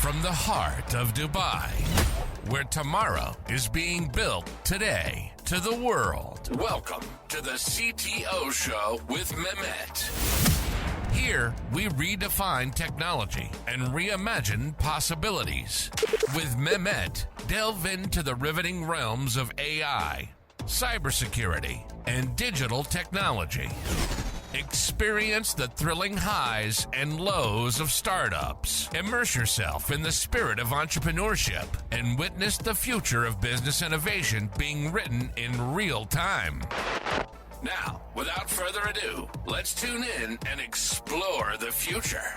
from the heart of Dubai, where tomorrow is being built today, to the world. Welcome to the CTO Show with Mehmet. Here, we redefine technology and reimagine possibilities. With Mehmet, delve into the riveting realms of AI, cybersecurity, and digital technology. Experience the thrilling highs and lows of startups. Immerse yourself in the spirit of entrepreneurship and witness the future of business innovation being written in real time. Now, without further ado, let's tune in and explore the future.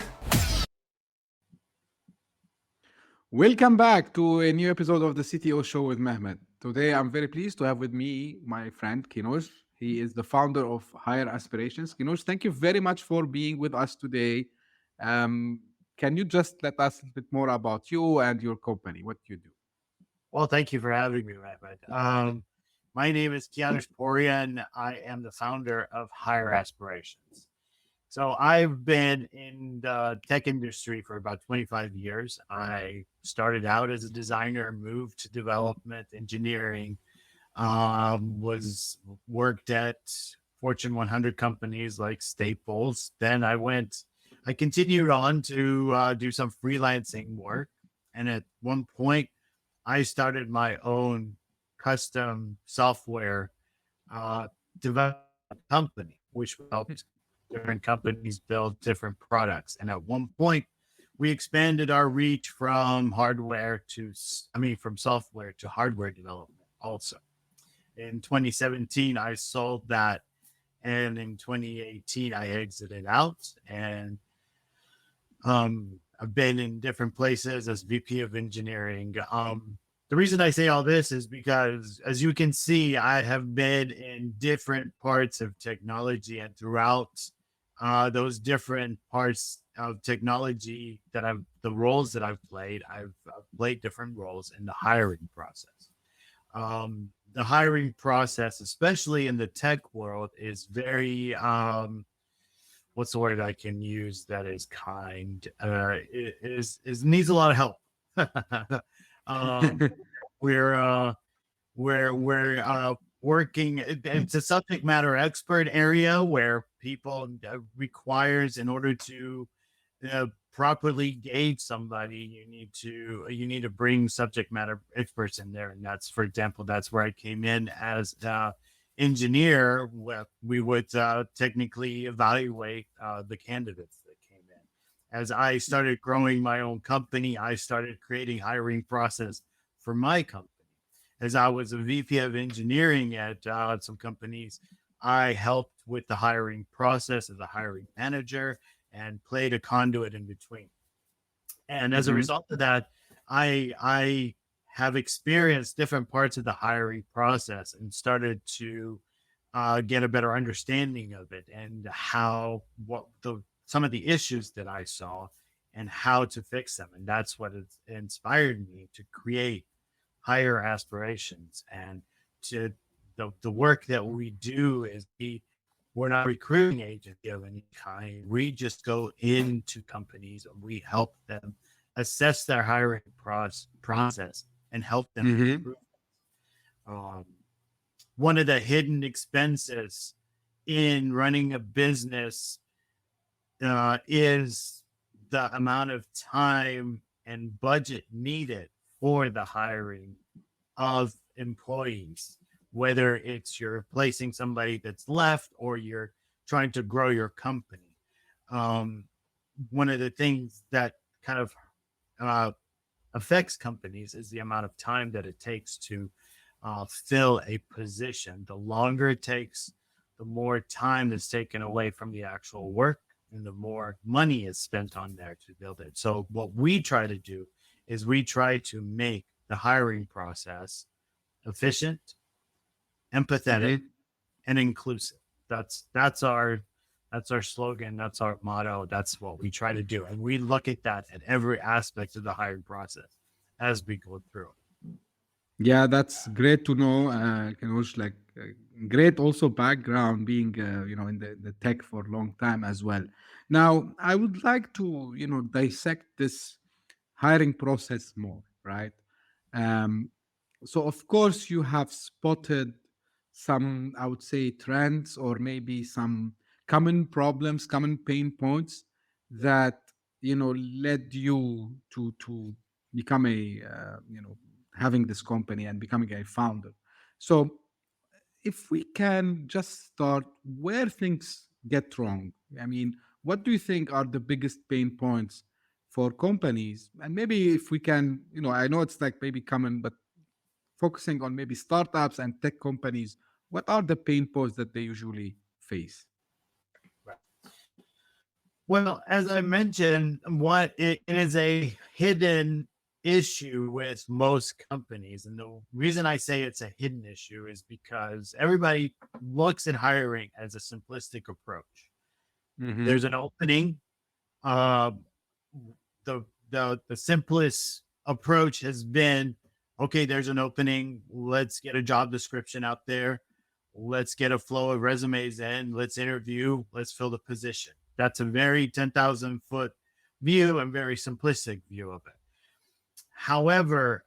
Welcome back to a new episode of the CTO Show with Mehmet. Today, I'm very pleased to have with me my friend Kianosh. He is the founder of Higher Aspirations. Kianosh, thank you very much for being with us today. Can you just let us a bit more about you and your company, what you do? Well, thank you for having me, Mehmet. My name is Kianosh Pourian. I am the founder of Higher Aspirations. So I've been in the tech industry for about 25 years. I started out as a designer, moved to development, engineering, worked at Fortune 100 companies like Staples. Then I continued on to do some freelancing work. And at one point, I started my own custom software development company, which helped different companies build different products. And at one point, we expanded our reach from software to hardware development also. In 2017, I sold that. And in 2018, I exited out. And I've been in different places as VP of engineering. The reason I say all this is because, as you can see, I have been in different parts of technology, and throughout those different parts of technology the roles that I've played different roles in the hiring process. The hiring process, especially in the tech world, is very, what's the word I can use that is kind? It needs a lot of help. We're working. It's a subject matter expert area where people requires, in order to properly gauge somebody, you need to bring subject matter experts in there. And that's, for example, that's where I came in as the engineer. We would technically evaluate the candidates that came in. As I started growing my own company, I started creating hiring process for my company. As I was a VP of engineering at some companies, I helped with the hiring process as a hiring manager and played a conduit in between. And as a result of that, I have experienced different parts of the hiring process and started to get a better understanding of it and some of the issues that I saw and how to fix them. And that's what has inspired me to create Higher Aspirations. And to the work that we do is we're not a recruiting agency of any kind. We just go into companies and we help them assess their hiring process and help them improve. One of the hidden expenses in running a business is the amount of time and budget needed for the hiring of employees, whether it's you're replacing somebody that's left or you're trying to grow your company. One of the things that kind of affects companies is the amount of time that it takes to fill a position. The longer it takes, the more time that's taken away from the actual work and the more money is spent on there to build it. So what we try to do is we try to make the hiring process efficient, empathetic, and inclusive. That's our slogan. That's our motto. That's what we try to do. And we look at that at every aspect of the hiring process as we go through it. Yeah, that's great to know. Kianosh, great also background being, in the tech for a long time as well. Now, I would like to, dissect this hiring process more, right? Um, so of course you have spotted some, I would say, trends or maybe some common problems, common pain points that led you to become a having this company and becoming a founder. So if we can just start where things get wrong, I mean, what do you think are the biggest pain points for companies? And maybe if we can, I know it's like maybe common, but focusing on maybe startups and tech companies, what are the pain points that they usually face? Well, as I mentioned, what it is a hidden issue with most companies. And the reason I say it's a hidden issue is because everybody looks at hiring as a simplistic approach. Mm-hmm. There's an opening. Uh, the simplest approach has been, okay, there's an opening. Let's get a job description out there. Let's get a flow of resumes in. Let's interview. Let's fill the position. That's a very 10,000 foot view and very simplistic view of it. However,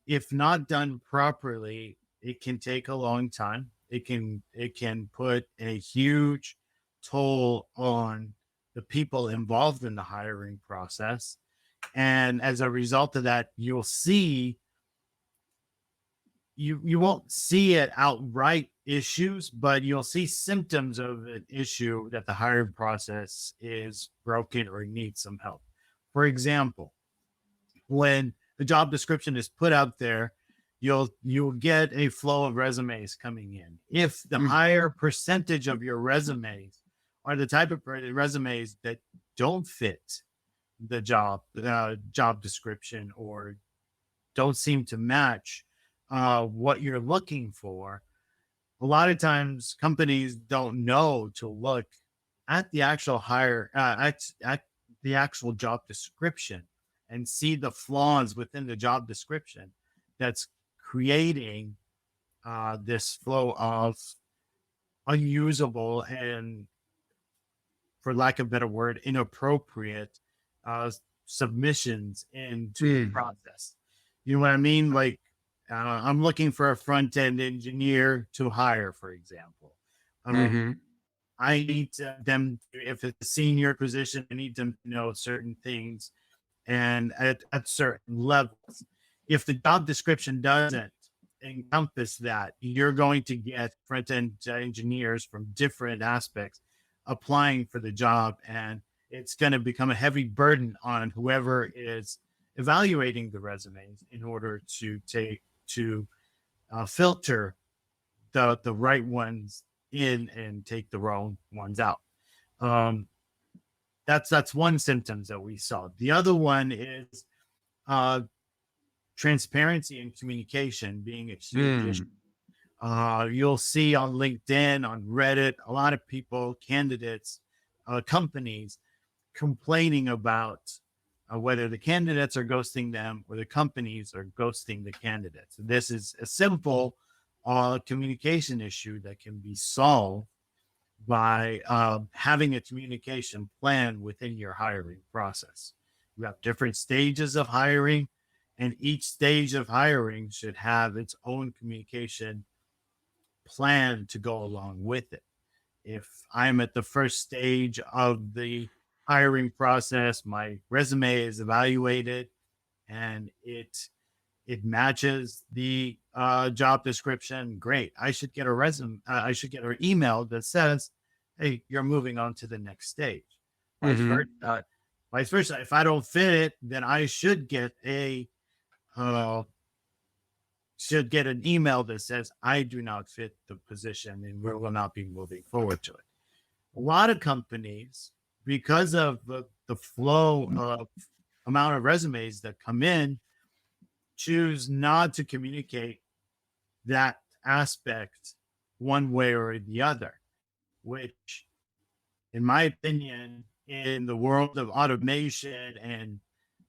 if not done properly, it can take a long time. It can put a huge toll on the people involved in the hiring process. And as a result of that, you'll see you won't see it outright issues, but you'll see symptoms of an issue that the hiring process is broken or needs some help. For example, when the job description is put out there, you'll get a flow of resumes coming in. If the higher percentage of your resumes are the type of resumes that don't fit the job description or don't seem to match what you're looking for, a lot of times companies don't know to look at the actual at the actual job description and see the flaws within the job description that's creating this flow of unusable and, for lack of a better word, inappropriate submissions into the process. You know what I mean? Like, I'm looking for a front end engineer to hire, for example. I need them, if it's a senior position, I need them to know certain things and at certain levels. If the job description doesn't encompass that, you're going to get front end engineers from different aspects applying for the job, and it's going to become a heavy burden on whoever is evaluating the resumes in order to filter the right ones in and take the wrong ones out. That's one symptom that we saw. The other one is transparency and communication being a huge issue. You'll see on LinkedIn, on Reddit, a lot of people, candidates, companies complaining about whether the candidates are ghosting them or the companies are ghosting the candidates. This is a simple communication issue that can be solved by having a communication plan within your hiring process. You have different stages of hiring, and each stage of hiring should have its own communication plan to go along with it. If I'm at the first stage of the hiring process, my resume is evaluated and it matches the job description, great. I should get I should get an email that says, hey, you're moving on to the next stage. Vice versa, if I don't fit it, then I should get an email that says I do not fit the position and we will not be moving forward to it. A lot of companies, because of the flow of amount of resumes that come in, choose not to communicate that aspect one way or the other, which, in my opinion, in the world of automation and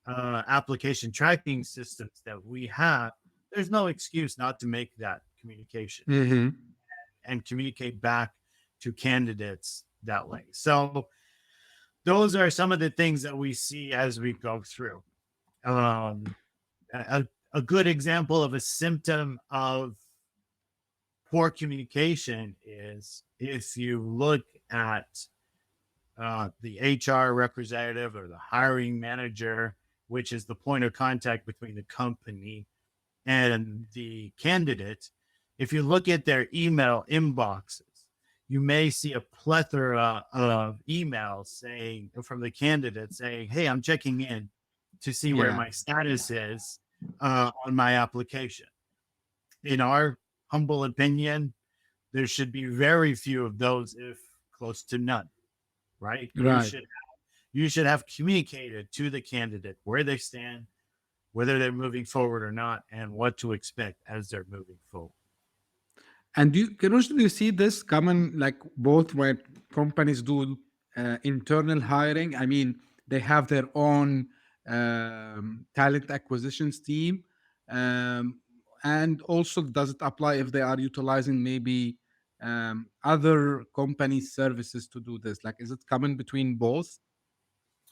application tracking systems that we have, there's no excuse not to make that communication and communicate back to candidates that way. So those are some of the things that we see as we go through. A good example of a symptom of poor communication is if you look at the HR representative or the hiring manager, which is the point of contact between the company and the candidate. If you look at their email inboxes, you may see a plethora of emails saying from the candidate saying, "Hey, I'm checking in to see where Yeah. my status is on my application." In our humble opinion, there should be very few of those, if close to none. Right? Right. You should have communicated to the candidate where they stand, whether they're moving forward or not, and what to expect as they're moving forward. And Kirosh, do you see this common, like both where companies do internal hiring? I mean, they have their own talent acquisitions team. Um, and also, does it apply if they are utilizing maybe other company services to do this? Like, is it common between both?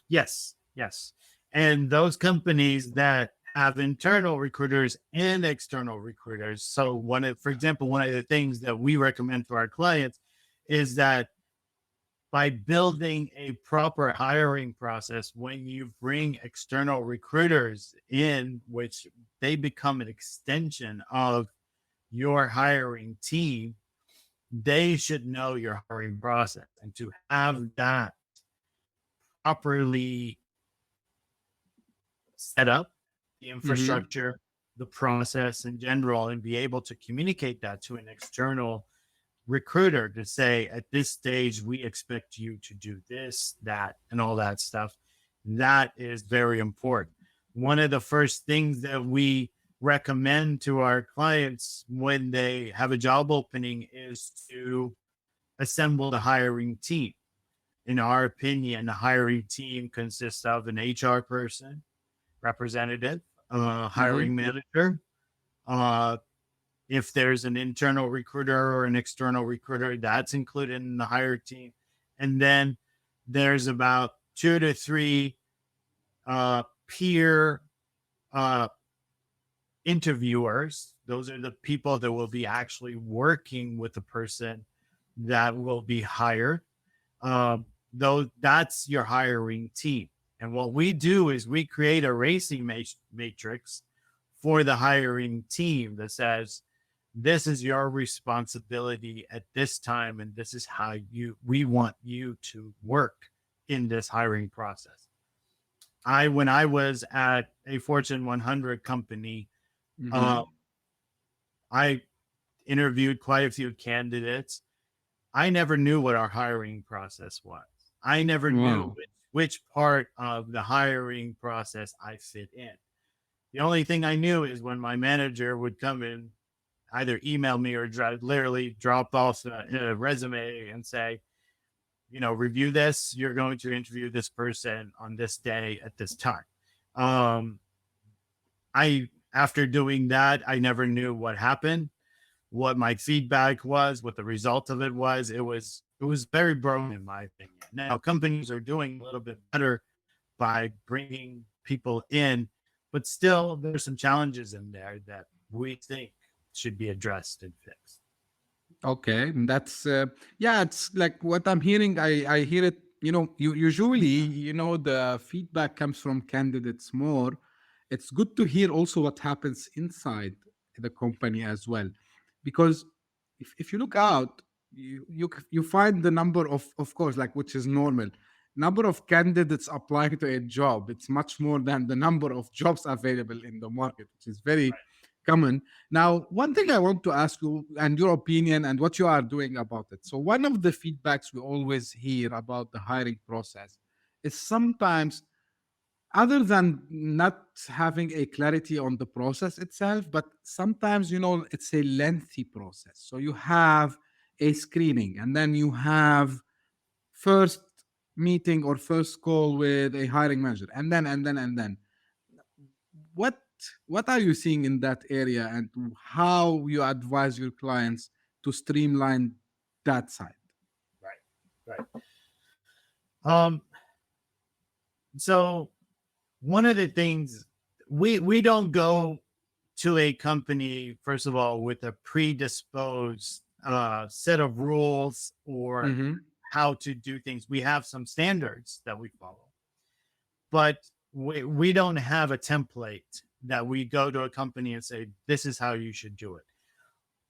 Yes, yes. And those companies that have internal recruiters and external recruiters. So for example, one of the things that we recommend to our clients is that by building a proper hiring process, when you bring external recruiters in, which they become an extension of your hiring team, they should know your hiring process. And to have that properly set up, the infrastructure, the process in general, and be able to communicate that to an external recruiter to say, at this stage, we expect you to do this, that, and all that stuff. That is very important. One of the first things that we recommend to our clients when they have a job opening is to assemble the hiring team. In our opinion, the hiring team consists of an HR person, representative, hiring manager. If there's an internal recruiter or an external recruiter, that's included in the hire team. And then there's about 2 to 3 peer interviewers. Those are the people that will be actually working with the person that will be hired. That's your hiring team. And what we do is we create a racing matrix for the hiring team that says, this is your responsibility at this time, and this is how we want you to work in this hiring process. When I was at a Fortune 100 company, I interviewed quite a few candidates. I never knew what our hiring process was. I never knew which part of the hiring process I fit in. The only thing I knew is when my manager would come in, either email me or literally drop off a resume and say, review this. You're going to interview this person on this day at this time. After doing that, I never knew what happened, what my feedback was, what the result of it was. It was very broken, in my opinion. Now, companies are doing a little bit better by bringing people in, but still there's some challenges in there that we think should be addressed and fixed. Okay, that's it's like what I'm hearing. I hear it. Usually, the feedback comes from candidates more. It's good to hear also what happens inside the company as well, because if you look out, you find the number of course, like, which is normal, number of candidates applying to a job. It's much more than the number of jobs available in the market, which is very common. Now, one thing I want to ask you and your opinion and what you are doing about it. So one of the feedbacks we always hear about the hiring process is sometimes, other than not having a clarity on the process itself, but sometimes, it's a lengthy process. So you have a screening, and then you have first meeting or first call with a hiring manager, and then what what are you seeing in that area, and how you advise your clients to streamline that side? Right. So one of the things we don't go to a company, first of all, with a predisposed set of rules or Mm-hmm. how to do things. We have some standards that we follow, but we don't have a template that we go to a company and say, this is how you should do it.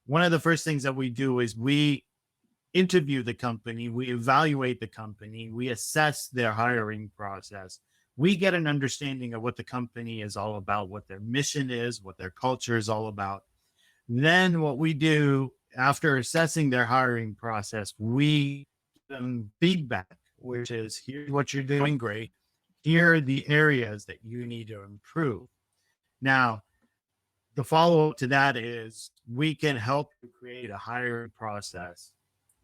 One of the first things that we do is we interview the company, we evaluate the company, we assess their hiring process. We get an understanding of what the company is all about, what their mission is, what their culture is all about. Then what we do after assessing their hiring process, we give them feedback, which is, here's what you're doing great. Here are the areas that you need to improve. Now, the follow-up to that is we can help you create a hiring process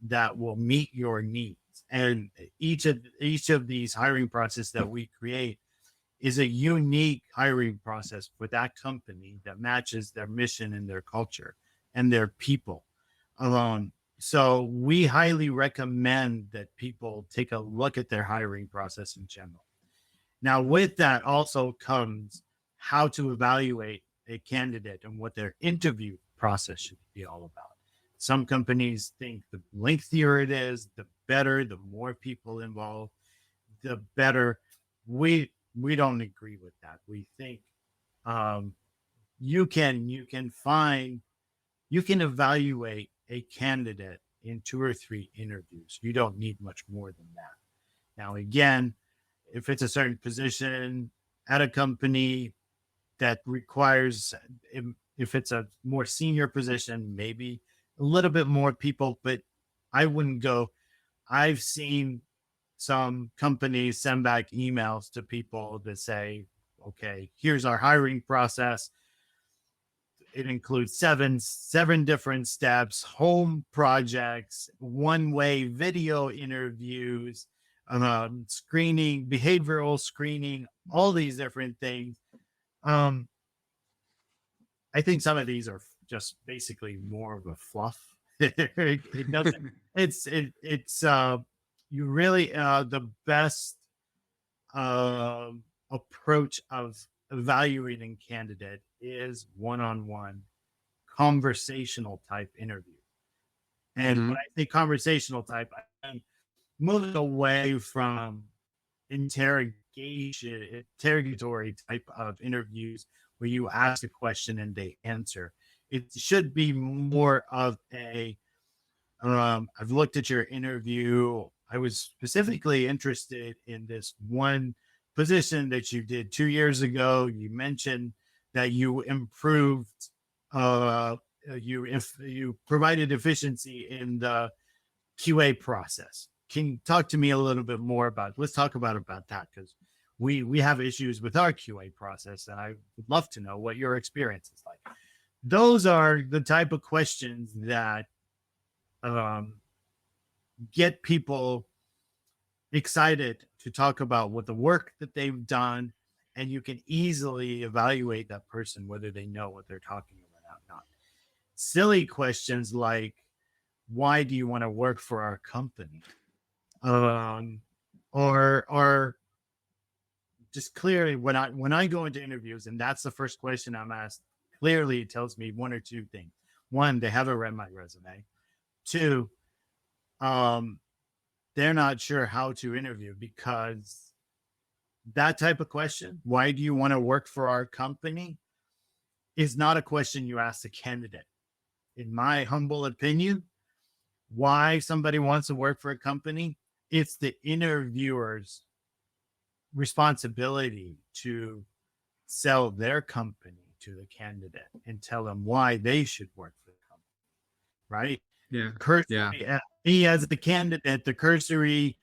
that will meet your needs. And each of these hiring process that we create is a unique hiring process for that company that matches their mission and their culture and their people alone. So we highly recommend that people take a look at their hiring process in general. Now, with that also comes how to evaluate a candidate and what their interview process should be all about. Some companies think the lengthier it is, the better, the more people involved, the better. We don't agree with that. We think you can evaluate a candidate in 2 or 3 interviews. You don't need much more than that. Now, again, if it's a certain position at a company that requires, if it's a more senior position, maybe a little bit more people, but I wouldn't go. I've seen some companies send back emails to people that say, okay, here's our hiring process. It includes seven different steps, home projects, one-way video interviews, screening, behavioral screening, all these different things. I think some of these are just basically more of a fluff. It doesn't. It's you really the best approach of evaluating candidate is one-on-one conversational type interview. And when I say conversational type, I'm moving away from interrogatory type of interviews where you ask a question and they answer. It should be more of a, I've looked at your interview. I was specifically interested in this one position that you did 2 years ago. You mentioned that you improved, you provided efficiency in the QA process. Can you talk to me a little bit more about, let's talk about that, because we have issues with our QA process, and I would love to know what your experience is like. Those are the type of questions that get people excited to talk about what the work that they've done, and you can easily evaluate that person, whether they know what they're talking about or not. Silly questions like, why do you want to work for our company? Or just clearly, when I go into interviews and that's the first question I'm asked, clearly it tells me 1 or 2 things. 1, they haven't read my resume. 2, they're not sure how to interview, because that type of question, why do you want to work for our company, is not a question you ask a candidate. In my humble opinion, why somebody wants to work for a company, it's the interviewer's responsibility to sell their company to the candidate and tell them why they should work for the company, right? Yeah. Me as the candidate, the cursory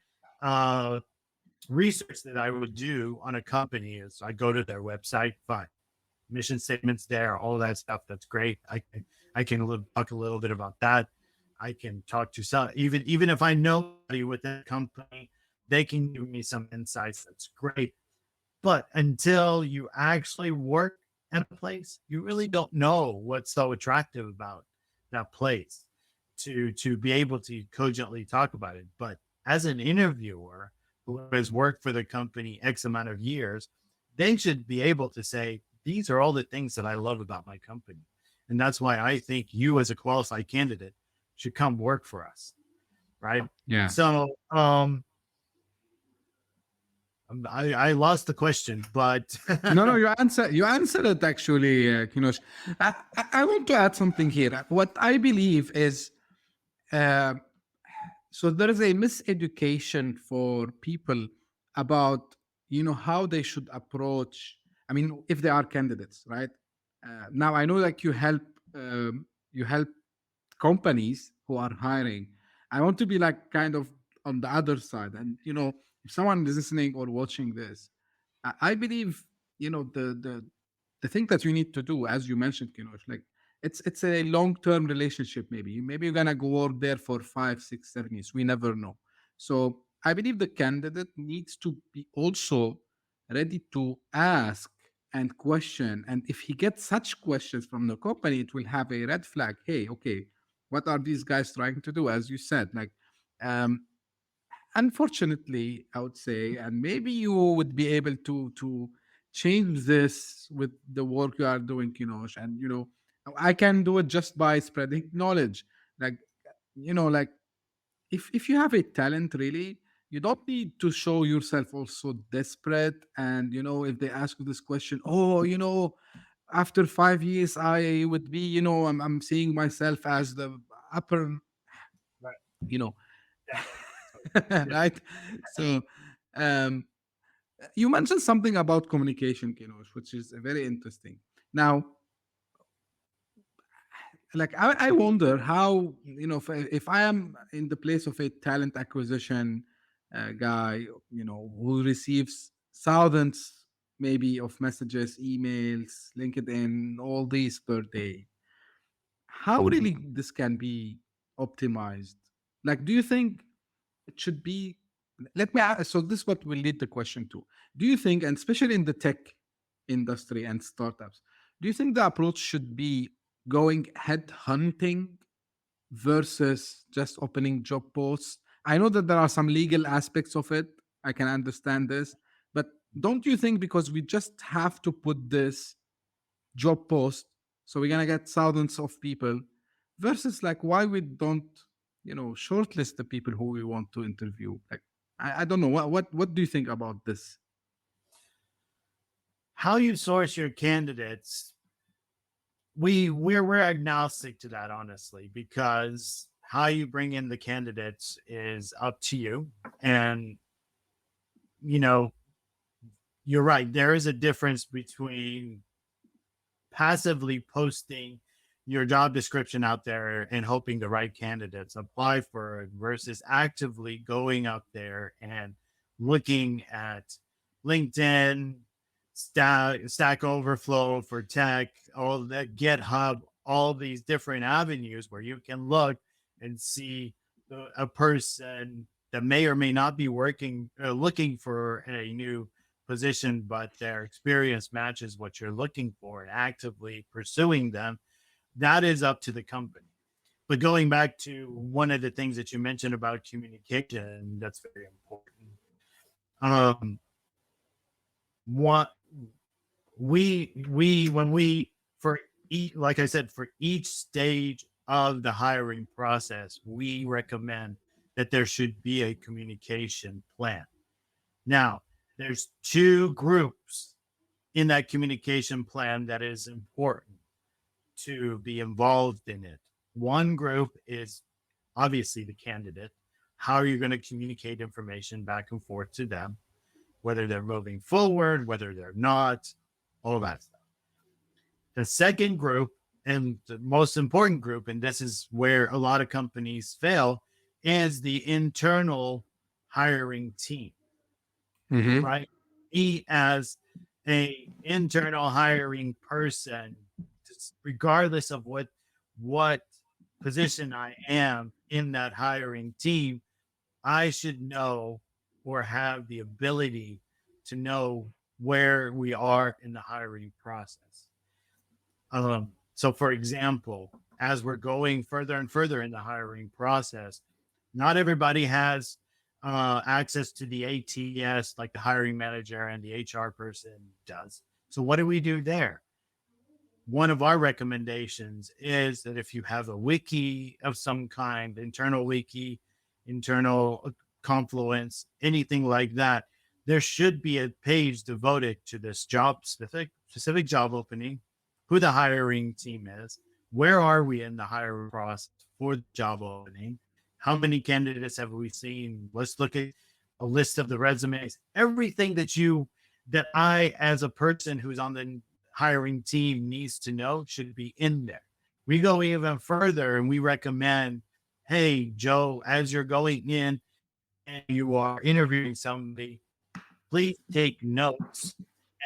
research that I would do on a company is I go to their website, fine, mission statements there, all that stuff. That's great. I can talk a little bit about that. I can talk to some, even if I know somebody with that company, they can give me some insights. That's great. But until you actually work at a place, you really don't know what's so attractive about that place to be able to cogently talk about it. But as an interviewer who has worked for the company X amount of years, they should be able to say, these are all the things that I love about my company. And that's why I think you as a qualified candidate should come work for us. Right. Yeah. So, I lost the question, but No, you answered it actually, Kianosh. I want to add something here. What I believe is, uh, so there is a miseducation for people about how they should approach. I mean, if they are candidates, right? Now I know like you help companies who are hiring. I want to be like kind of on the other side, and if someone is listening or watching this, I believe the thing that you need to do, as you mentioned, like it's a long term relationship. Maybe you're gonna go work there for 5, 6, 7 years. We never know. So I believe the candidate needs to be also ready to ask and question. And if he gets such questions from the company, it will have a red flag. Hey, okay, what are these guys trying to do? As you said, like um, unfortunately, I would say, and maybe you would be able to change this with the work you are doing, and I can do it just by spreading knowledge. Like, like if you have a talent, really, you don't need to show yourself also desperate. And if they ask you this question, oh, after 5 years, I would be, I'm seeing myself as the upper, right. you know, Yeah. right? So, um, you mentioned something about communication, Kianosh, which is very interesting. Now, like I wonder how if I am in the place of a talent acquisition guy, who receives thousands maybe of messages, emails, LinkedIn, all these per day, how really this can be optimized? Like, do you think it should be, let me ask, so this is what will lead the question to, do you think, and especially in the tech industry and startups, do you think the approach should be going head hunting versus just opening job posts? I know that there are some legal aspects of it, I can understand this, but don't you think because we just have to put this job post, so we're gonna get thousands of people, versus like why we don't shortlist the people who we want to interview? Like I don't know, what do you think about this? How you source your candidates, we're agnostic to that, honestly, because how you bring in the candidates is up to you. And you're right, there is a difference between passively posting your job description out there and hoping the right candidates apply for it versus actively going out there and looking at LinkedIn, Stack Overflow for tech, all that, GitHub, all these different avenues where you can look and see a person that may or may not be looking for a new position, but their experience matches what you're looking for, and actively pursuing them. That is up to the company. But going back to one of the things that you mentioned about communication, that's very important. What when we for each, like I said, for each stage of the hiring process, we recommend that there should be a communication plan. Now, there's two groups in that communication plan that is important to be involved in it. One group is obviously the candidate. How are you going to communicate information back and forth to them, whether they're moving forward, whether they're not, all of that stuff. The second group, and the most important group, and this is where a lot of companies fail, is the internal hiring team. Right? Me as a internal hiring person, regardless of what position I am in that hiring team, I should know or have the ability to know where we are in the hiring process. So for example, as we're going further and further in the hiring process, not everybody has access to the ATS like the hiring manager and the HR person does. So what do we do there? One of our recommendations is that if you have a wiki of some kind, internal wiki, internal Confluence, anything like that, there should be a page devoted to this specific job opening, who the hiring team is, where are we in the hiring process for the job opening, how many candidates have we seen, let's look at a list of the resumes, everything that I, as a person who's on the hiring team, needs to know should be in there. We go even further and we recommend, hey, Joe, as you're going in and you are interviewing somebody, please take notes.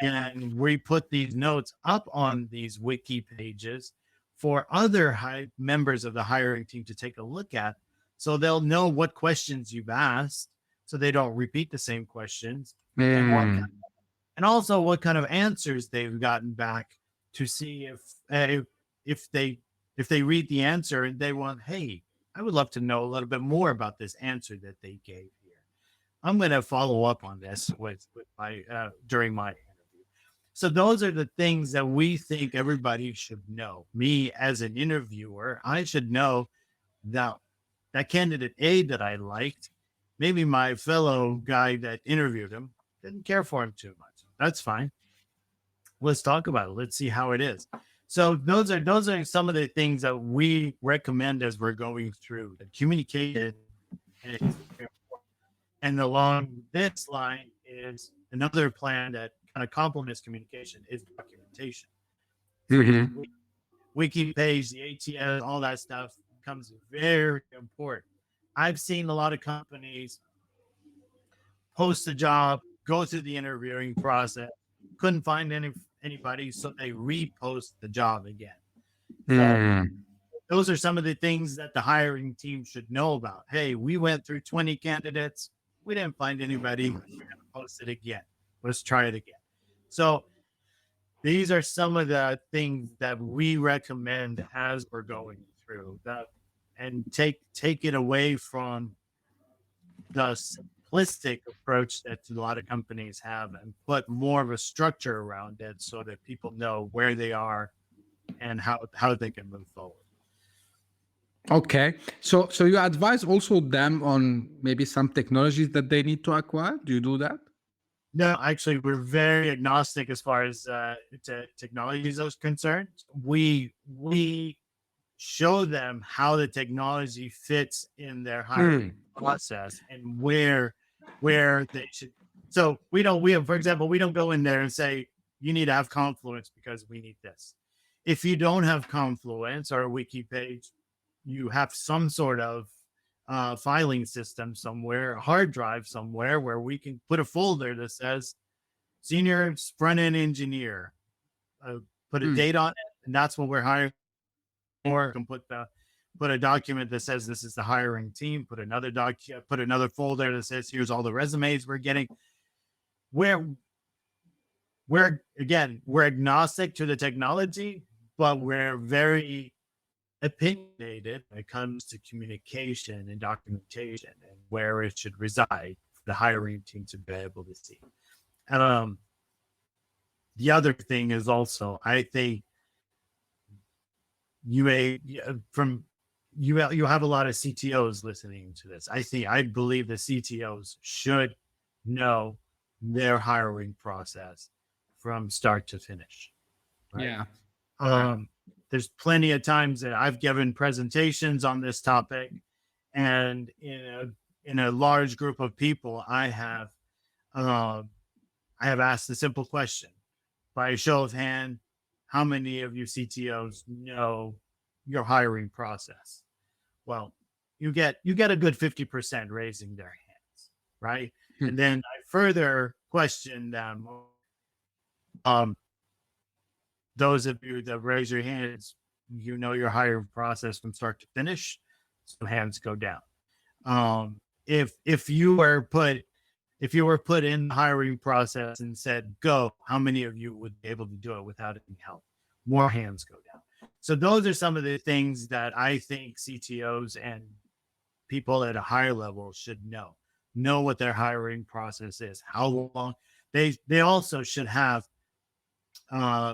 And we put these notes up on these wiki pages for other members of the hiring team to take a look at, so they'll know what questions you've asked, so they don't repeat the same questions, and also what kind of answers they've gotten back, to see if they read the answer and they want, hey, I would love to know a little bit more about this answer that they gave here. I'm going to follow up on this with my during my interview. So those are the things that we think everybody should know. Me as an interviewer, I should know that candidate A that I liked, maybe my fellow guy that interviewed him didn't care for him too much. That's fine. Let's talk about it. Let's see how it is. So those are some of the things that we recommend as we're going through the communication. And along this line is another plan that kind of complements communication is documentation. Mm-hmm. Wiki page, the ATS, all that stuff becomes very important. I've seen a lot of companies post a job, go through the interviewing process, couldn't find anybody, so they repost the job again. So those are some of the things that the hiring team should know about. Hey, we went through 20 candidates. We didn't find anybody. We're going to post it again. Let's try it again. So these are some of the things that we recommend as we're going through that, and take it away from the simplistic approach that a lot of companies have, and put more of a structure around it so that people know where they are and how they can move forward. Okay. So you advise also them on maybe some technologies that they need to acquire? Do you do that? No, actually, we're very agnostic as far as technologies are concerned. We show them how the technology fits in their hiring process and where they should. So for example, we don't go in there and say, you need to have Confluence because we need this. If you don't have Confluence or a wiki page, you have some sort of filing system somewhere, a hard drive somewhere where we can put a folder that says senior front-end engineer, put a date on it, and that's what we're hiring. Or you can put a document that says this is the hiring team, put another folder that says here's all the resumes we're getting. We're agnostic to the technology, but we're very opinionated when it comes to communication and documentation and where it should reside for the hiring team to be able to see. And the other thing is also, I think you have a lot of CTOs listening to this. I believe the CTOs should know their hiring process from start to finish. Right? Yeah. There's plenty of times that I've given presentations on this topic, and in a large group of people, I have asked the simple question, by a show of hand, how many of you CTOs know your hiring process? Well, you get a good 50% raising their hands, right? And then I further question them. Those of you that raise your hands, you know your hiring process from start to finish. Some hands go down. If you were put in the hiring process and said go, how many of you would be able to do it without any help? More hands go down. So those are some of the things that I think CTOs and people at a higher level should know what their hiring process is, how long. They also should have uh,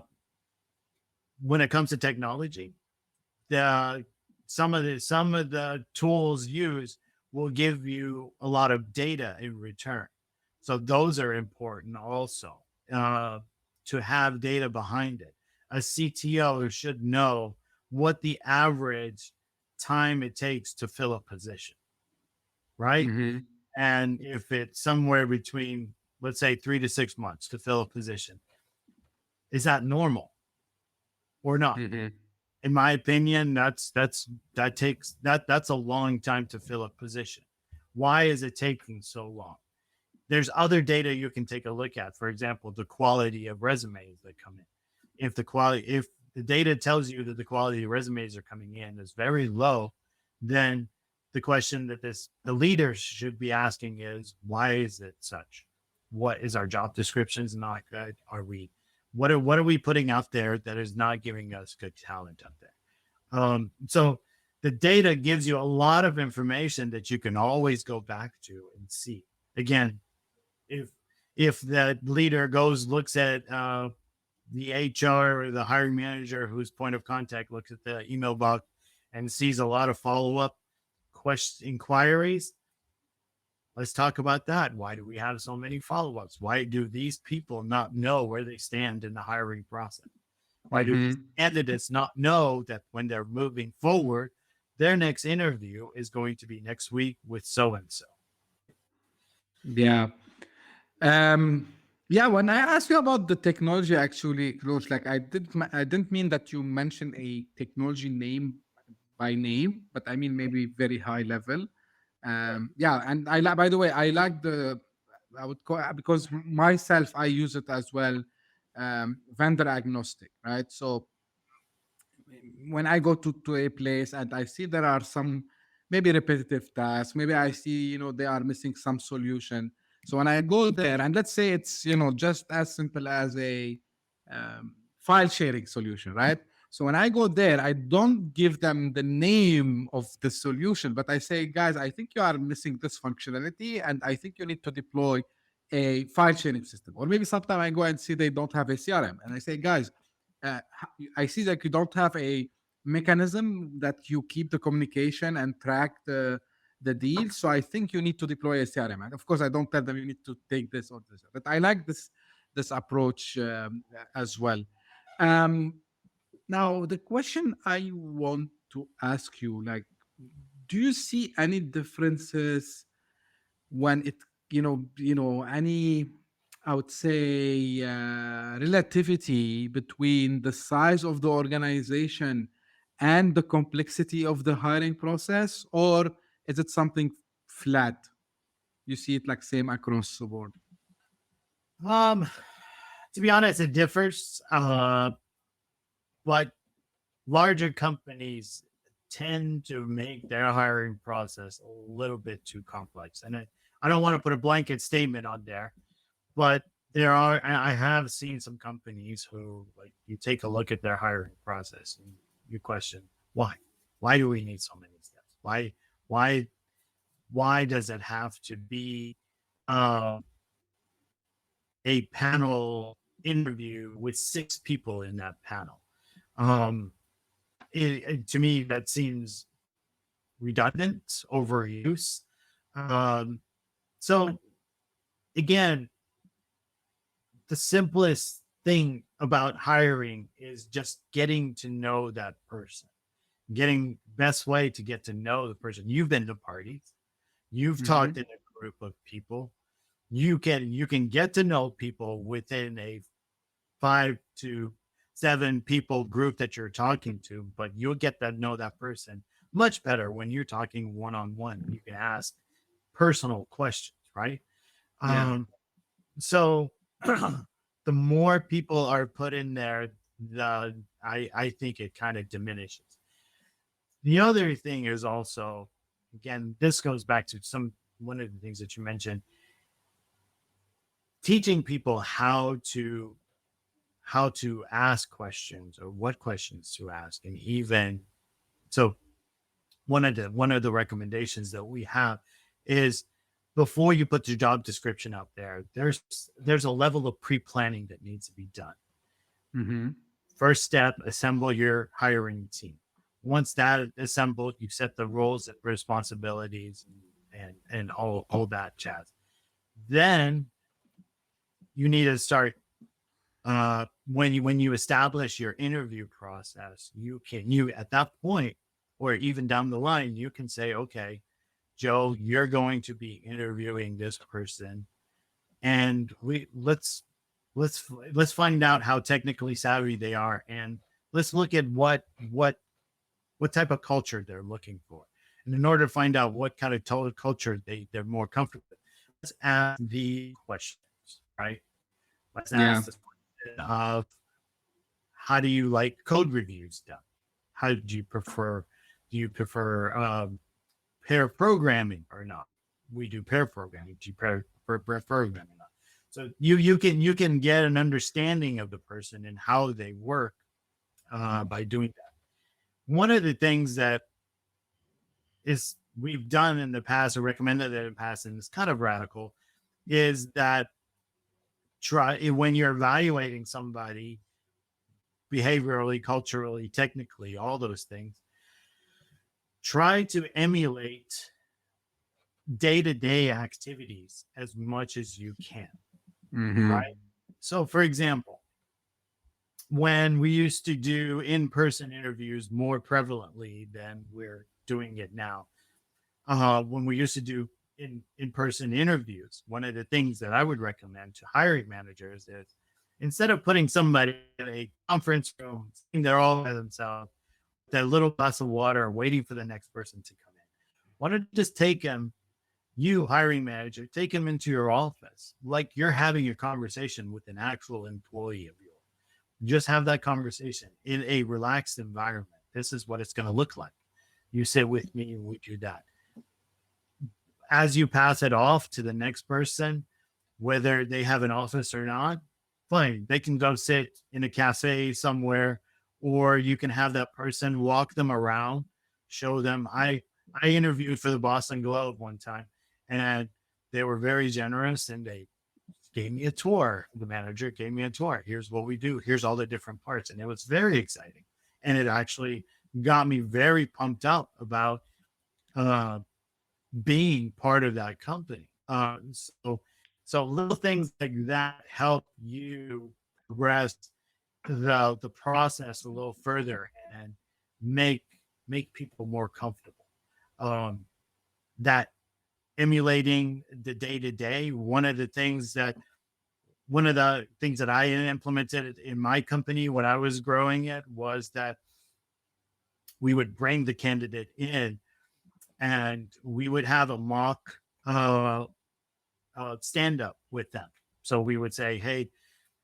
when it comes to technology, the some of the tools used will give you a lot of data in return. So those are important also, to have data behind it. A CTO should know what the average time it takes to fill a position, right? Mm-hmm. And if it's somewhere between, let's say, 3 to 6 months to fill a position, is that normal or not? Mm-hmm. In my opinion, that's a long time to fill a position. Why is it taking so long? There's other data you can take a look at. For example, the quality of resumes that come in. If the data tells you that the quality of resumes are coming in is very low, then the question that the leaders should be asking is, why is it such? What is our job descriptions not good? What are we putting out there that is not giving us good talent out there? So the data gives you a lot of information that you can always go back to and see. Again, if the leader looks at the HR or the hiring manager whose point of contact looks at the email box and sees a lot of follow-up inquiries, let's talk about that. Why do we have so many follow-ups? Why do these people not know where they stand in the hiring process? Why do these candidates not know that when they're moving forward, their next interview is going to be next week with so-and-so? Yeah. Yeah, when I asked you about the technology, actually, Klosh, like I didn't mean that you mentioned a technology name by name, but I mean maybe very high level. Yeah, and by the way, I like I would call, because myself, I use it as well, vendor agnostic, right? So when I go to a place and I see there are some maybe repetitive tasks, maybe I see, they are missing some solution. So when I go there, and let's say it's, just as simple as a file sharing solution, right? So when I go there, I don't give them the name of the solution, but I say, guys, I think you are missing this functionality, and I think you need to deploy a file sharing system. Or maybe sometime I go and see they don't have a CRM, and I say, guys, I see that you don't have a mechanism that you keep the communication and track the deal. So I think you need to deploy a CRM. And of course, I don't tell them you need to take this or this, but I like this approach as well. Um, Now, the question I want to ask you, like, do you see any differences when any, I would say, relativity between the size of the organization and the complexity of the hiring process, or is it something flat? You see it like same across the board? To be honest, it differs. But larger companies tend to make their hiring process a little bit too complex. And I don't want to put a blanket statement on there, but I have seen some companies who, like, you take a look at their hiring process and you question why do we need so many steps? Why does it have to be a panel interview with 6 people in that panel? To me, that seems redundant, overuse. So again, the simplest thing about hiring is just getting to know that person. Best way to get to know the person. You've been to parties, you've talked in a group of people. You can get to know people within a 5 to 7 people group that you're talking to, but you'll get to know that person much better when you're talking one-on-one. You can ask personal questions, right? Yeah. So the more people are put in there, I think it kind of diminishes. The other thing is also, again, this goes back to one of the things that you mentioned, teaching people how to ask questions or what questions to ask. And even so, one of the recommendations that we have is, before you put your job description out there, there's a level of pre-planning that needs to be done. Mm-hmm. First step, assemble your hiring team. Once that is assembled, you set the roles and responsibilities and all that jazz. Then you need to start when you establish your interview process, you at that point, or even down the line, you can say, okay, Joe, you're going to be interviewing this person, and let's find out how technically savvy they are, and let's look at what type of culture they're looking for. And in order to find out what kind of total culture they're more comfortable with, let's ask the questions, right? Let's ask the question of, how do you like code reviews done? How do you prefer pair programming or not? We do pair programming. Do you prefer programming or not? So you can get an understanding of the person and how they work by doing that. One of the things that we've done in the past, or recommended in the past, and it's kind of radical, is that when you're evaluating somebody behaviorally, culturally, technically, all those things, try to emulate day-to-day activities as much as you can. Mm-hmm. Right? So, for example, when we used to do in-person interviews more prevalently than we're doing it now, when we used to do in-person interviews, one of the things that I would recommend to hiring managers is, instead of putting somebody in a conference room, sitting there all by themselves, that little glass of water, waiting for the next person to come in, why don't you just take them, you hiring manager, take them into your office, like you're having a conversation with an actual employee of yours. Just have that conversation in a relaxed environment. This is what it's going to look like. You sit with me and we do that. As you pass it off to the next person, whether they have an office or not, fine. They can go sit in a cafe somewhere, or you can have that person walk them around, show them. I interviewed for the Boston Globe one time, and they were very generous, and they gave me a tour. The manager gave me a tour. Here's what we do. Here's all the different parts. And it was very exciting. And it actually got me very pumped up about being part of that company. So little things like that help you progress the process a little further and make people more comfortable. That emulating the day-to-day, one of the things that I implemented in my company when I was growing it was that we would bring the candidate in and we would have a mock stand up with them. So we would say, hey,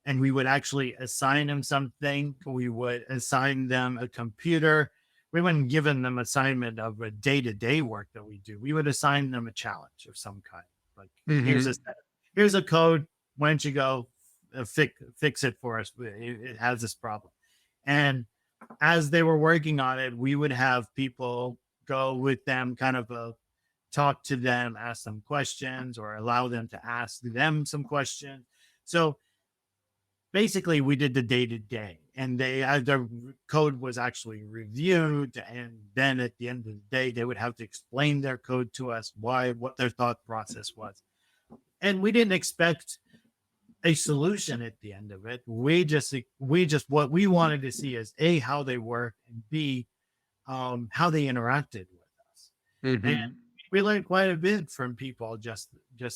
and we would actually assign them something. We would assign them a computer. We wouldn't give them assignment of a day-to-day work that we do. We would assign them a challenge of some kind. Like, here's a code. Why don't you go fix it for us? It has this problem. And as they were working on it, we would have people go with them, kind of talk to them, ask them questions, or allow them to ask them some questions. So basically, we did the day-to-day, and their code was actually reviewed, and then at the end of the day, they would have to explain their code to us, what their thought process was. And we didn't expect a solution at the end of it. We just what we wanted to see is A, how they work, and B, how they interacted with us. Mm-hmm. And we learned quite a bit from people just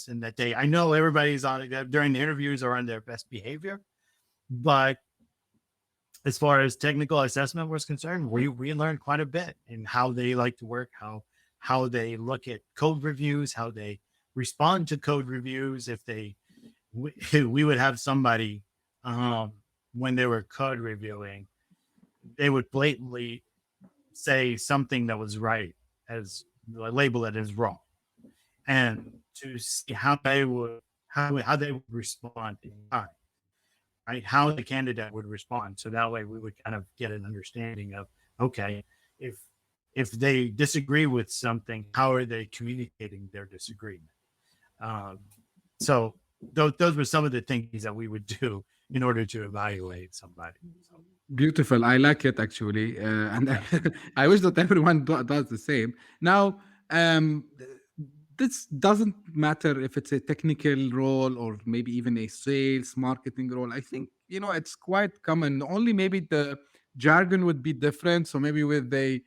in that day. I know everybody's during the interviews are on their best behavior, but as far as technical assessment was concerned, we learned quite a bit in how they like to work, how they look at code reviews, how they respond to code reviews. We would have somebody when they were code reviewing, they would blatantly say something that was right as label it as wrong, and to see how they would respond in time. Right, how the candidate would respond. So that way we would kind of get an understanding of, okay, if they disagree with something, how are they communicating their disagreement? So those were some of the things that we would do in order to evaluate somebody. So, Beautiful. I like it actually, and I wish that everyone does the same. Now, this doesn't matter if it's a technical role or maybe even a sales marketing role. I think it's quite common. Only maybe the jargon would be different. So maybe with a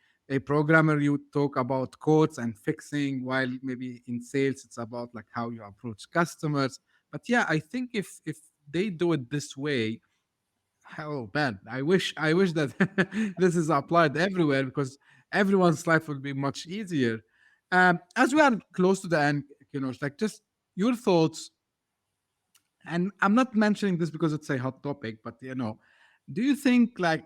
programmer, you talk about codes and fixing, while maybe in sales it's about like how you approach customers. But yeah, I think if they do it this way, oh man, I wish that this is applied everywhere, because everyone's life will be much easier. As we are close to the end, like just your thoughts, and I'm not mentioning this because it's a hot topic, but do you think like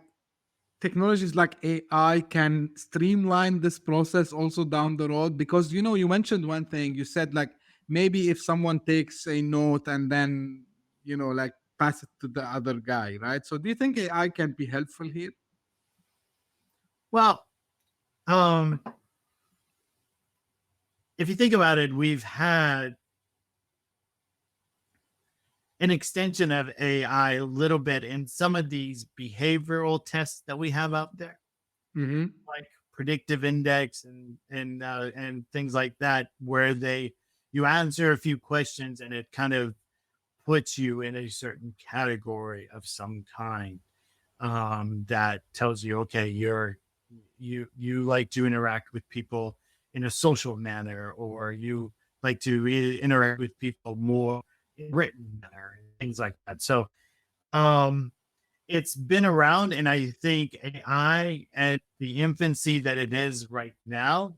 technologies like AI can streamline this process also down the road? Because you mentioned one thing. You said like maybe if someone takes a note and then like pass it to the other guy, right? So do you think AI can be helpful here? well, um, if you think about it, we've had an extension of AI a little bit in some of these behavioral tests that we have out there, Mm-hmm. like predictive index and things like that, where you answer a few questions and it kind of puts you in a certain category of some kind, that tells you, okay, you like to interact with people in a social manner, or you like to interact with people more in written manner, and things like that. So it's been around, and I think AI at the infancy that it is right now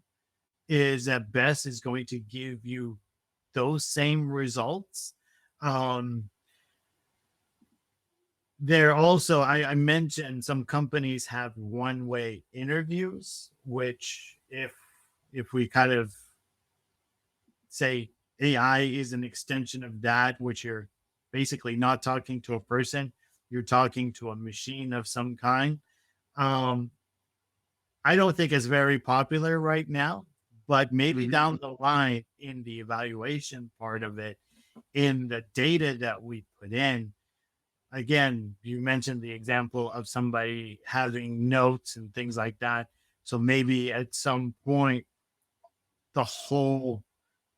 is at best is going to give you those same results. Um, there also, I mentioned some companies have one-way interviews, which if we kind of say AI is an extension of that, which you're basically not talking to a person, you're talking to a machine of some kind. Um, I don't think it's very popular right now, but maybe down the line in the evaluation part of it, in the data that we put in, again, you mentioned the example of somebody having notes and things like that. So maybe at some point, the whole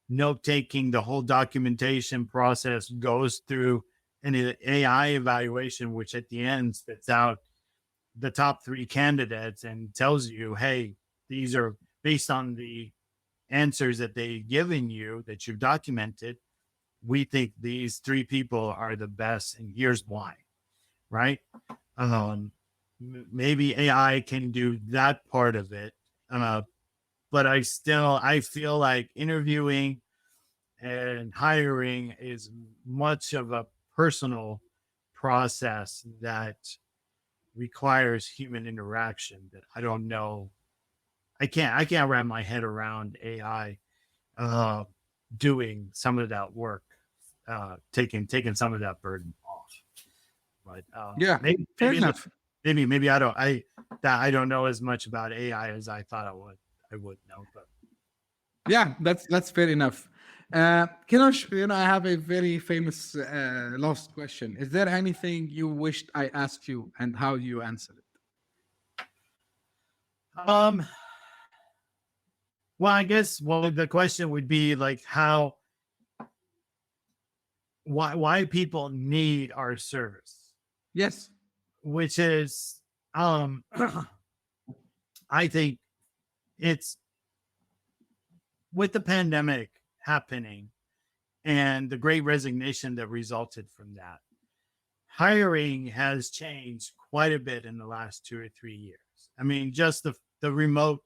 note taking, the whole documentation process goes through an AI evaluation, which at the end spits out the top 3 candidates and tells you, hey, these are based on the answers that they've given you that you've documented. We think these 3 people are the best, and here's why. Right? Maybe AI can do that part of it, but I feel like interviewing and hiring is much of a personal process that requires human interaction that I don't know. I can't wrap my head around AI doing some of that work, taking some of that burden off. But Yeah, fair enough. maybe I don't know as much about AI as I thought I would know. But Yeah, that's fair enough. Kianosh, I have a very famous last question. Is there anything you wished I asked you, and how you answered it? Well, I guess the question would be like why people need our service, Yes. which is I think it's with the pandemic happening and the great resignation that resulted from that. Hiring has changed quite a bit in the last 2 or 3 years. I mean, just the remote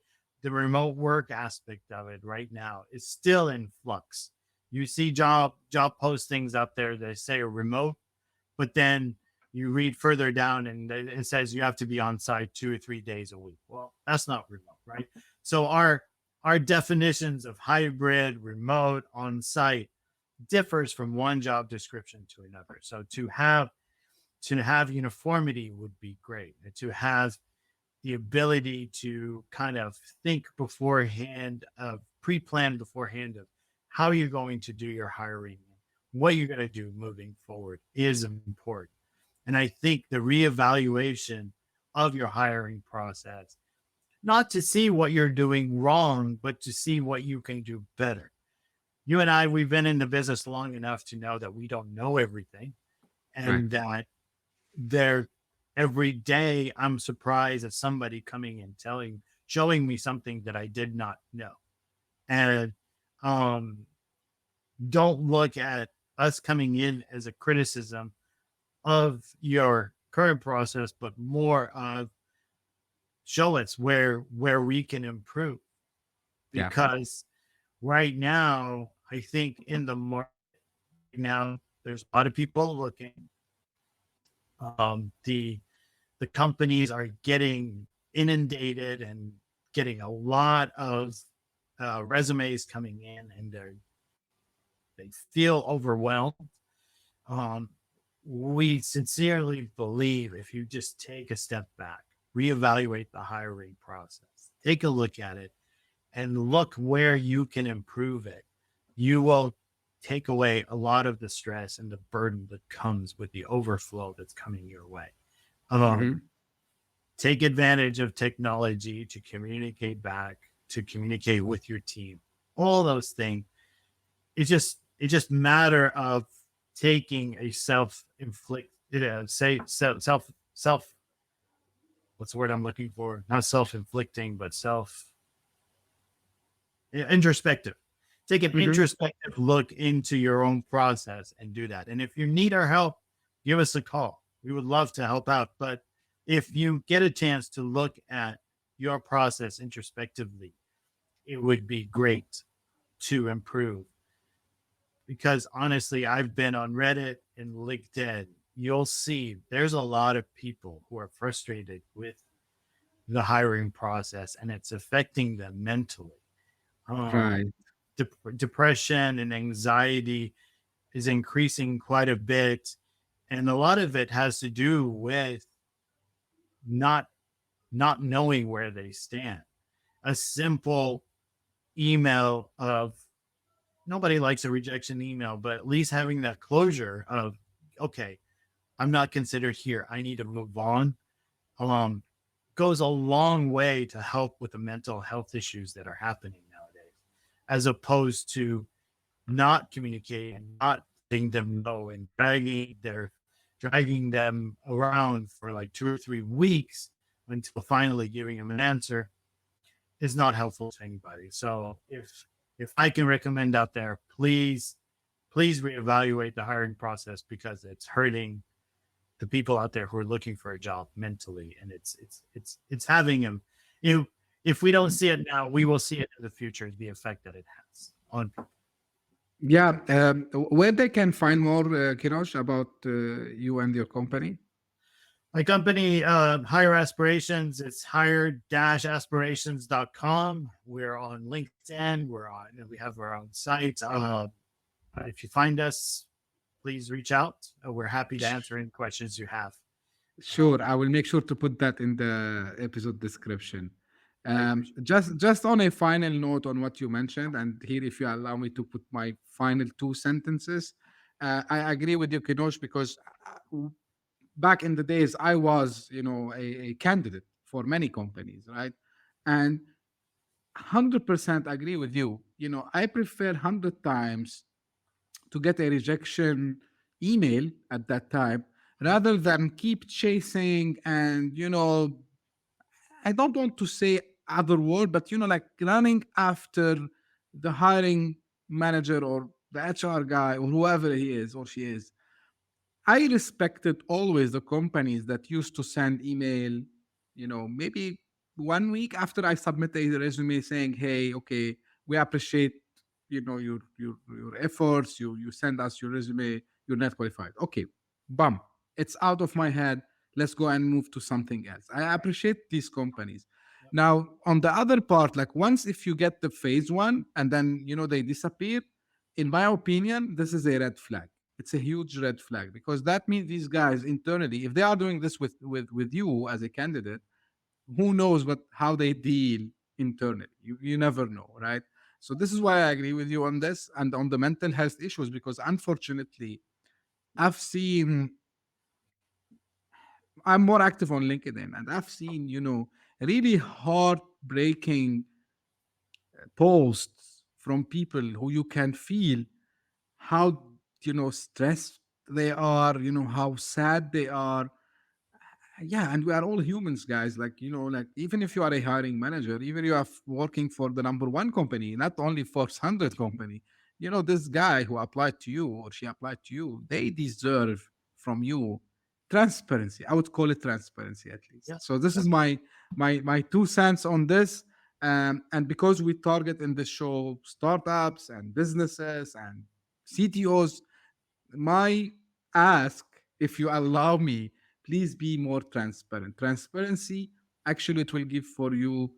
work aspect of it right now is still in flux. You see job postings up there that say are remote, but then you read further down and it says you have to be on site 2 or 3 days a week. Well, that's not remote, right? So our definitions of hybrid, remote, on site differs from one job description to another. So to have uniformity would be great. And to have the ability to kind of think beforehand, pre-plan beforehand of how you're going to do your hiring, what you're going to do moving forward is important. And I think the reevaluation of your hiring process, not to see what you're doing wrong, but to see what you can do better. You and I, we've been in the business long enough to know that we don't know everything, and that there every day I'm surprised at somebody coming and showing me something that I did not know. And don't look at us coming in as a criticism of your current process, but more of show us where we can improve. Because right now, I think in the market now, there's a lot of people looking. The companies are getting inundated and getting a lot of resumes coming in, and they feel overwhelmed. We sincerely believe if you just take a step back, reevaluate the hiring process, take a look at it, and look where you can improve it, you will take away a lot of the stress and the burden that comes with the overflow that's coming your way. Take advantage of technology to communicate back, to communicate with your team, all those things. It's just matter of taking a self-inflicted, self, what's the word I'm looking for? Not self-inflicting, but introspective. Take an introspective look into your own process and do that. And if you need our help, give us a call. We would love to help out. But if you get a chance to look at your process introspectively, it would be great to improve. Because honestly, I've been on Reddit and LinkedIn. You'll see there's a lot of people who are frustrated with the hiring process, and it's affecting them mentally. Depression and anxiety is increasing quite a bit, and a lot of it has to do with not knowing where they stand. A simple email of, nobody likes a rejection email, but at least having that closure of, okay, I'm not considered here, I need to move on, goes a long way to help with the mental health issues that are happening nowadays, as opposed to not communicating, not letting them know, and dragging them around for like 2 or 3 weeks until finally giving them an answer is not helpful to anybody. So if I can recommend out there, please reevaluate the hiring process, because it's hurting the people out there who are looking for a job mentally, and it's having them. If we don't see it now, we will see it in the future, the effect that it has on people. Yeah. Where they can find more, Kianosh, about you and your company? My company, Higher Aspirations, it's higher-aspirations.com. We're on LinkedIn. We have our own site. If you find us, please reach out. We're happy to answer any questions you have. Sure. I will make sure to put that in the episode description. Just on a final note on what you mentioned, and here, if you allow me to put my final 2 sentences, I agree with you, Kianosh, because back in the days, I was, a candidate for many companies, right? And 100% agree with you. I prefer 100 times to get a rejection email at that time rather than keep chasing and, I don't want to say other word, but, like running after the hiring manager or the HR guy or whoever he is or she is. I respected always the companies that used to send email, maybe 1 week after I submit a resume saying, hey, okay, we appreciate, your efforts. You send us your resume, you're not qualified. Okay, bum. It's out of my head. Let's go and move to something else. I appreciate these companies. Now, on the other part, like once if you get the phase 1 and then, they disappear, in my opinion, this is a red flag. It's a huge red flag, because that means these guys internally, if they are doing this with you as a candidate, who knows how they deal internally. You never know, right? So this is why I agree with you on this and on the mental health issues, because unfortunately, I've seen I'm more active on LinkedIn, and I've seen, really heartbreaking posts from people who you can feel how, stressed they are, how sad they are. Yeah, and we are all humans, guys. Like, like even if you are a hiring manager, even you are working for the number one company, not only Forbes 100 company, this guy who applied to you or she applied to you, they deserve from you transparency. I would call it transparency at least. Yeah. So this is my 2 cents on this. And because we target in the show startups and businesses and CTOs, my ask, if you allow me, please be more transparent. Transparency, actually, it will give for you,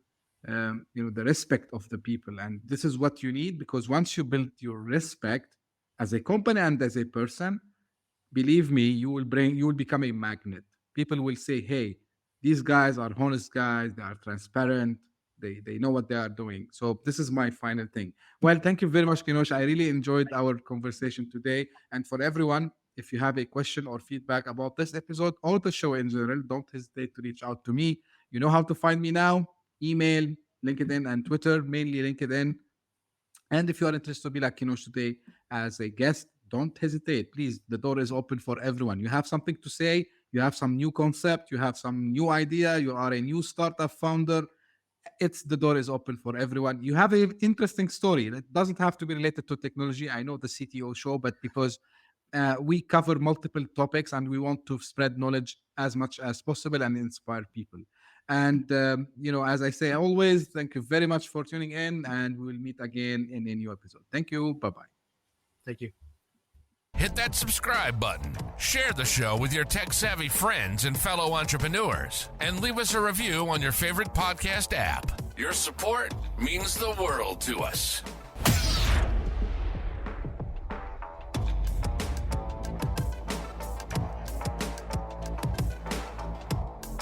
the respect of the people, and this is what you need, because once you build your respect as a company and as a person, believe me, you will become a magnet. People will say, hey, these guys are honest guys, they are transparent, they know what they are doing. So this is my final thing. Well, thank you very much, Kianosh. I really enjoyed our conversation today. And for everyone, if you have a question or feedback about this episode or the show in general, don't hesitate to reach out to me. You know how to find me now: email, LinkedIn, and Twitter, mainly LinkedIn. And if you are interested to be like Kianosh today as a guest, don't hesitate. Please, the door is open for everyone. You have something to say, you have some new concept, you have some new idea, you are a new startup founder, the door is open for everyone. You have an interesting story that doesn't have to be related to technology. I know the CTO show, but because we cover multiple topics and we want to spread knowledge as much as possible and inspire people. And, as I say always, thank you very much for tuning in, and we will meet again in a new episode. Thank you. Bye-bye. Thank you. Hit that subscribe button, share the show with your tech-savvy friends and fellow entrepreneurs, and leave us a review on your favorite podcast app. Your support means the world to us.